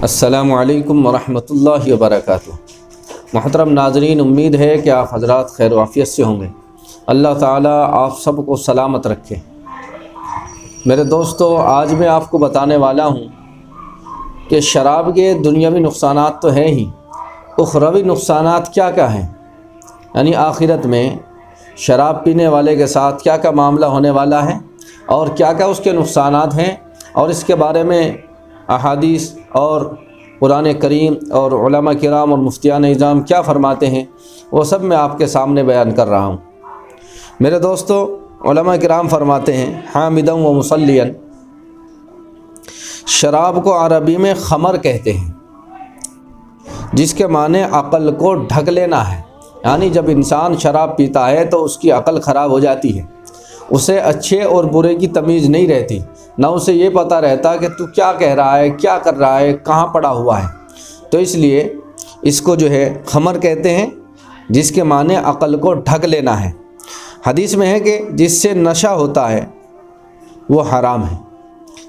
السلام علیکم ورحمۃ اللہ وبرکاتہ۔ محترم ناظرین، امید ہے کہ آپ حضرات خیر و عافیت سے ہوں گے۔ اللہ تعالیٰ آپ سب کو سلامت رکھے۔ میرے دوستو، آج میں آپ کو بتانے والا ہوں کہ شراب کے دنیاوی نقصانات تو ہیں ہی، اخروی نقصانات کیا کیا ہیں، یعنی آخرت میں شراب پینے والے کے ساتھ کیا کیا معاملہ ہونے والا ہے اور کیا کیا اس کے نقصانات ہیں، اور اس کے بارے میں احادیث اور قرآن کریم اور علماء کرام اور مفتیان اعظام کیا فرماتے ہیں، وہ سب میں آپ کے سامنے بیان کر رہا ہوں۔ میرے دوستو، علماء کرام فرماتے ہیں حامداً و مصلیاً، شراب کو عربی میں خمر کہتے ہیں، جس کے معنی عقل کو ڈھک لینا ہے۔ یعنی جب انسان شراب پیتا ہے تو اس کی عقل خراب ہو جاتی ہے، اسے اچھے اور برے کی تمیز نہیں رہتی، نہ اسے یہ پتہ رہتا کہ تو کیا کہہ رہا ہے، کیا کر رہا ہے، کہاں پڑا ہوا ہے۔ تو اس لیے اس کو جو ہے خمر کہتے ہیں، جس کے معنی عقل کو ڈھک لینا ہے۔ حدیث میں ہے کہ جس سے نشہ ہوتا ہے وہ حرام ہے،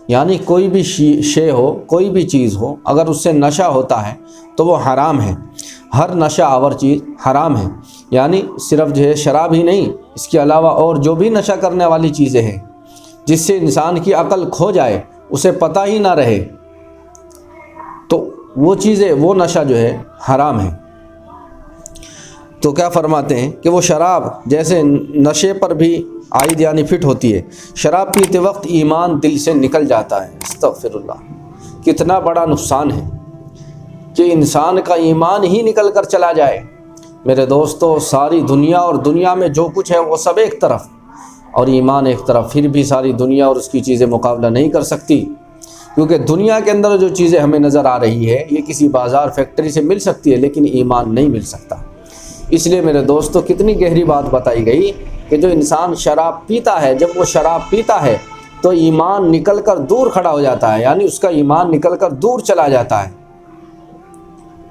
یعنی کوئی بھی شے ہو، کوئی بھی چیز ہو، اگر اس سے نشہ ہوتا ہے تو وہ حرام ہے۔ ہر نشہ آور چیز حرام ہے، یعنی صرف جو ہے شراب ہی نہیں، اس کے علاوہ اور جو بھی نشہ کرنے والی چیزیں ہیں جس سے انسان کی عقل کھو جائے، اسے پتہ ہی نہ رہے، تو وہ چیزیں، وہ نشہ جو ہے حرام ہے۔ تو کیا فرماتے ہیں کہ وہ شراب جیسے نشے پر بھی عائد یعنی فٹ ہوتی ہے، شراب پیتے وقت ایمان دل سے نکل جاتا ہے۔ استغفر اللہ، کتنا بڑا نقصان ہے کہ انسان کا ایمان ہی نکل کر چلا جائے۔ میرے دوستو، ساری دنیا اور دنیا میں جو کچھ ہے وہ سب ایک طرف اور ایمان ایک طرف، پھر بھی ساری دنیا اور اس کی چیزیں مقابلہ نہیں کر سکتی، کیونکہ دنیا کے اندر جو چیزیں ہمیں نظر آ رہی ہے یہ کسی بازار فیکٹری سے مل سکتی ہے، لیکن ایمان نہیں مل سکتا۔ اس لیے میرے دوستو، کتنی گہری بات بتائی گئی کہ جو انسان شراب پیتا ہے، جب وہ شراب پیتا ہے تو ایمان نکل کر دور کھڑا ہو جاتا ہے، یعنی اس کا ایمان نکل کر دور چلا جاتا ہے۔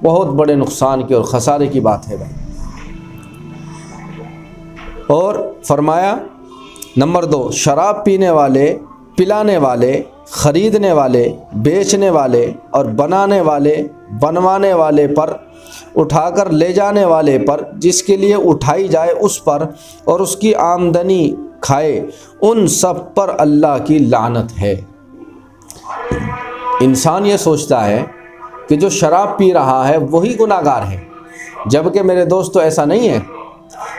بہت بڑے نقصان کی اور خسارے کی بات ہے بھائی۔ اور فرمایا نمبر 2، شراب پینے والے، پلانے والے، خریدنے والے، بیچنے والے اور بنانے والے، بنوانے والے پر، اٹھا کر لے جانے والے پر، جس کے لیے اٹھائی جائے اس پر، اور اس کی آمدنی کھائے، ان سب پر اللہ کی لعنت ہے۔ انسان یہ سوچتا ہے کہ جو شراب پی رہا ہے وہی گناہ گار ہے، جبکہ میرے دوستو ایسا نہیں ہے،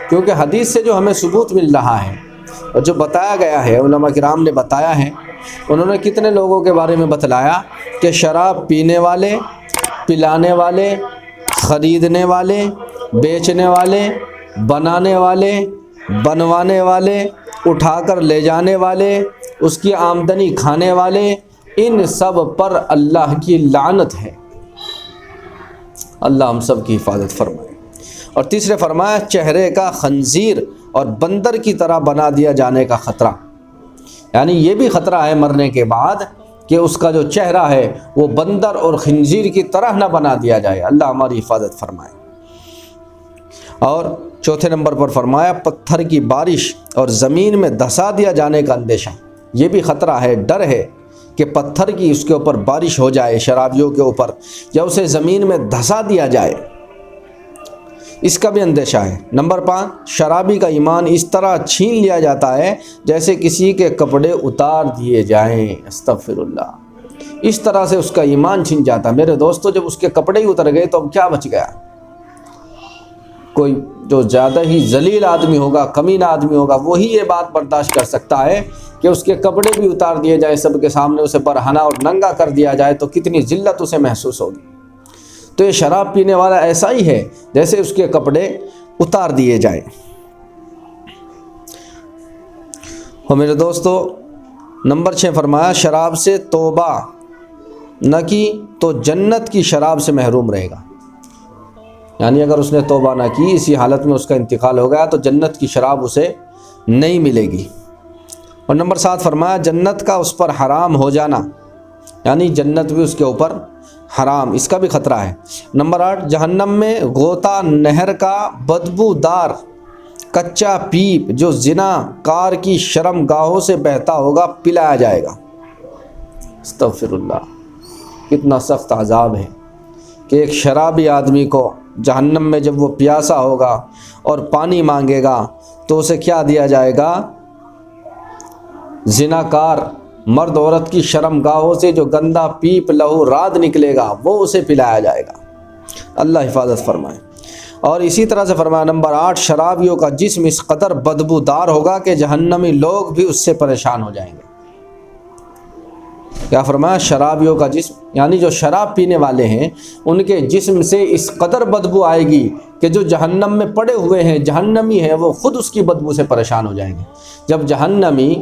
کیونکہ حدیث سے جو ہمیں ثبوت مل رہا ہے اور جو بتایا گیا ہے، علماء کرام نے بتایا ہے، انہوں نے کتنے لوگوں کے بارے میں بتلایا کہ شراب پینے والے، پلانے والے، خریدنے والے، بیچنے والے، بنانے والے، بنوانے والے، اٹھا کر لے جانے والے، اس کی آمدنی کھانے والے، ان سب پر اللہ کی لعنت ہے۔ اللہ ہم سب کی حفاظت فرمائے۔ اور تیسرے فرمایا چہرے کا خنزیر اور بندر کی طرح بنا دیا جانے کا خطرہ، یعنی یہ بھی خطرہ ہے مرنے کے بعد کہ اس کا جو چہرہ ہے وہ بندر اور خنزیر کی طرح نہ بنا دیا جائے۔ اللہ ہماری حفاظت فرمائے۔ اور چوتھے نمبر پر فرمایا پتھر کی بارش اور زمین میں دھسا دیا جانے کا اندیشہ، یہ بھی خطرہ ہے، ڈر ہے کہ پتھر کی اس کے اوپر بارش ہو جائے شرابیوں کے اوپر، یا اسے زمین میں دھسا دیا جائے، اس کا بھی اندیشہ ہے۔ نمبر 5، شرابی کا ایمان اس طرح چھین لیا جاتا ہے جیسے کسی کے کپڑے اتار دیے جائیں۔ استغفر اللہ، اس طرح سے اس کا ایمان چھین جاتا ہے۔ میرے دوستو، جب اس کے کپڑے ہی اتر گئے تو اب کیا بچ گیا؟ کوئی جو زیادہ ہی ذلیل آدمی ہوگا، کمینہ آدمی ہوگا، وہی یہ بات برداشت کر سکتا ہے کہ اس کے کپڑے بھی اتار دیے جائیں، سب کے سامنے اسے برہنہ اور ننگا کر دیا جائے، تو کتنی ذلت اسے محسوس ہوگی۔ تو یہ شراب پینے والا ایسا ہی ہے جیسے اس کے کپڑے اتار دیے جائیں۔ اور میرے دوستو، نمبر 6 فرمایا شراب سے توبہ نہ کی تو جنت کی شراب سے محروم رہے گا، یعنی اگر اس نے توبہ نہ کی، اسی حالت میں اس کا انتقال ہو گیا تو جنت کی شراب اسے نہیں ملے گی۔ اور نمبر 7 فرمایا جنت کا اس پر حرام ہو جانا، یعنی جنت بھی اس کے اوپر حرام، اس کا بھی خطرہ ہے۔ نمبر 8، جہنم میں غوطہ نہر کا بدبو دار کچا پیپ جو زنا کار کی شرم گاہوں سے بہتا ہوگا پلایا جائے گا۔ استغفر اللہ، کتنا سخت عذاب ہے کہ ایک شرابی آدمی کو جہنم میں جب وہ پیاسا ہوگا اور پانی مانگے گا تو اسے کیا دیا جائے گا؟ زناکار مرد عورت کی شرم گاہوں سے جو گندا پیپ لہو راد نکلے گا وہ اسے پلایا جائے گا۔ اللہ حفاظت فرمائے۔ اور اسی طرح سے فرمایا نمبر 8، شرابیوں کا جسم اس قدر بدبودار ہوگا کہ جہنمی لوگ بھی اس سے پریشان ہو جائیں گے۔ کیا فرمایا؟ شرابیوں کا جسم، یعنی جو شراب پینے والے ہیں ان کے جسم سے اس قدر بدبو آئے گی کہ جو جہنم میں پڑے ہوئے ہیں، جہنمی ہیں، وہ خود اس کی بدبو سے پریشان ہو جائیں گے۔ جب جہنمی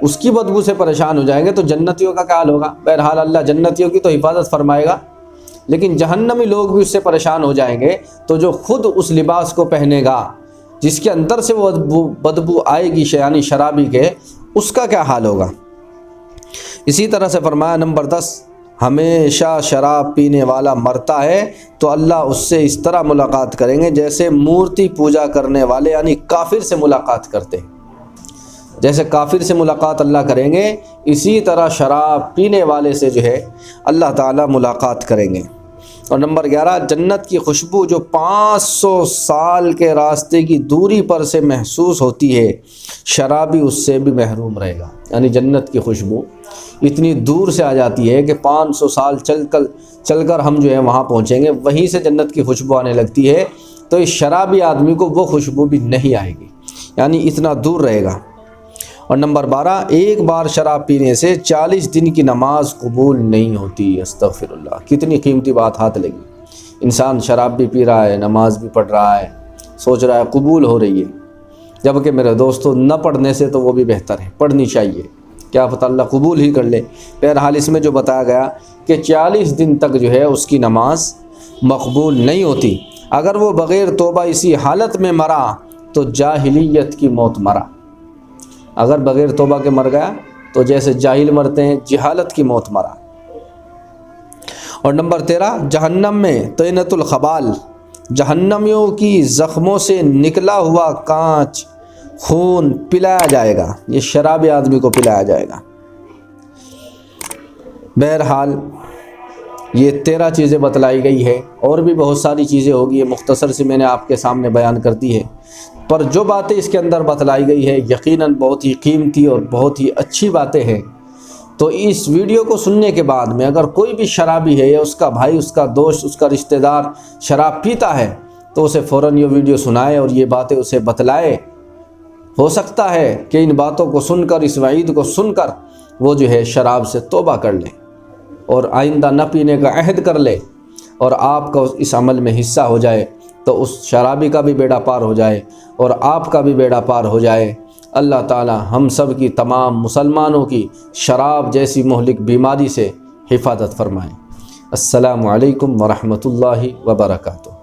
اس کی بدبو سے پریشان ہو جائیں گے تو جنتیوں کا کیا حال ہوگا؟ بہرحال اللہ جنتیوں کی تو حفاظت فرمائے گا، لیکن جہنمی لوگ بھی اس سے پریشان ہو جائیں گے تو جو خود اس لباس کو پہنے گا جس کے اندر سے وہ بدبو آئے گی یعنی شرابی کے، اس کا کیا حال ہوگا؟ اسی طرح سے فرمایا نمبر 10، ہمیشہ شراب پینے والا مرتا ہے تو اللہ اس سے اس طرح ملاقات کریں گے جیسے مورتی پوجا کرنے والے یعنی کافر سے ملاقات کرتے ہیں۔ جیسے کافر سے ملاقات اللہ کریں گے اسی طرح شراب پینے والے سے جو ہے اللہ تعالیٰ ملاقات کریں گے۔ اور نمبر 11، جنت کی خوشبو جو 500 سال کے راستے کی دوری پر سے محسوس ہوتی ہے، شرابی اس سے بھی محروم رہے گا۔ یعنی جنت کی خوشبو اتنی دور سے آ جاتی ہے کہ 500 سال چل کر ہم جو ہے وہاں پہنچیں گے، وہیں سے جنت کی خوشبو آنے لگتی ہے، تو اس شرابی آدمی کو وہ خوشبو بھی نہیں آئے گی، یعنی اتنا دور رہے گا۔ اور نمبر 12، ایک بار شراب پینے سے 40 دن کی نماز قبول نہیں ہوتی۔ استغفر اللہ، کتنی قیمتی بات ہاتھ لگی۔ انسان شراب بھی پی رہا ہے، نماز بھی پڑھ رہا ہے، سوچ رہا ہے قبول ہو رہی ہے، جبکہ میرے دوستو نہ پڑھنے سے تو وہ بھی بہتر ہے، پڑھنی چاہیے، کیا پتہ اللہ قبول ہی کر لے۔ بہرحال اس میں جو بتایا گیا کہ 40 دن تک جو ہے اس کی نماز مقبول نہیں ہوتی۔ اگر وہ بغیر توبہ اسی حالت میں مرا تو جاہلیت کی موت مرا۔ اگر بغیر توبہ کے مر گیا تو جیسے جاہل مرتے ہیں، جہالت کی موت مرا۔ اور نمبر 13، جہنم میں طینۃ الخبال، جہنمیوں کی زخموں سے نکلا ہوا کانچ خون پلایا جائے گا، یہ شرابی آدمی کو پلایا جائے گا۔ بہرحال یہ 13 چیزیں بتلائی گئی ہے، اور بھی بہت ساری چیزیں ہوگی، یہ مختصر سی میں نے آپ کے سامنے بیان کر دی ہے، پر جو باتیں اس کے اندر بتلائی گئی ہے یقیناً بہت ہی قیمتی اور بہت ہی اچھی باتیں ہیں۔ تو اس ویڈیو کو سننے کے بعد میں اگر کوئی بھی شرابی ہے یا اس کا بھائی، اس کا دوست، اس کا رشتہ دار شراب پیتا ہے تو اسے فوراً یہ ویڈیو سنائے اور یہ باتیں اسے بتلائے۔ ہو سکتا ہے کہ ان باتوں کو سن کر، اس وعید کو سن کر وہ جو ہے شراب سے توبہ کر لے اور آئندہ نہ پینے کا عہد کر لے، اور آپ کا اس عمل میں حصہ ہو جائے تو اس شرابی کا بھی بیڑا پار ہو جائے اور آپ کا بھی بیڑا پار ہو جائے۔ اللہ تعالی ہم سب کی، تمام مسلمانوں کی شراب جیسی مہلک بیماری سے حفاظت فرمائے۔ السلام علیکم ورحمۃ اللہ وبرکاتہ۔